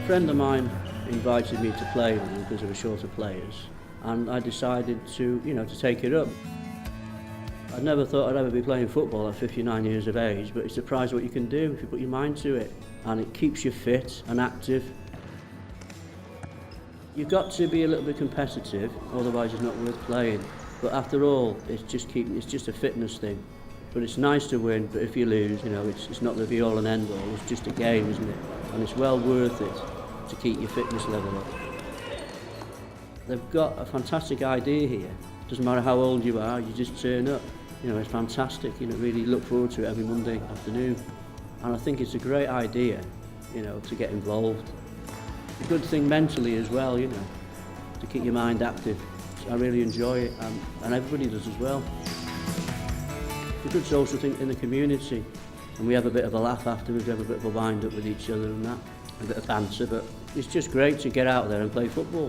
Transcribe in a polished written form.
friend of mine invited me to play with him because there were shorter players, and I decided to, to take it up. I never thought I'd ever be playing football at 59 years of age, but it's surprised what you can do if you put your mind to it, and it keeps you fit and active. You've got to be a little bit competitive, otherwise it's not worth playing. But after all, it's just a fitness thing. But it's nice to win, but if you lose, it's not the be-all and end-all, it's just a game, isn't it? And it's well worth it to keep your fitness level up. They've got a fantastic idea here. Doesn't matter how old you are, you just turn up. It's fantastic, really look forward to it every Monday afternoon. And I think it's a great idea, to get involved. A good thing mentally as well, to keep your mind active. I really enjoy it, and everybody does as well. It's a good social thing in the community, and we have a bit of a laugh afterwards, we have a bit of a wind up with each other and that, a bit of banter, but it's just great to get out there and play football.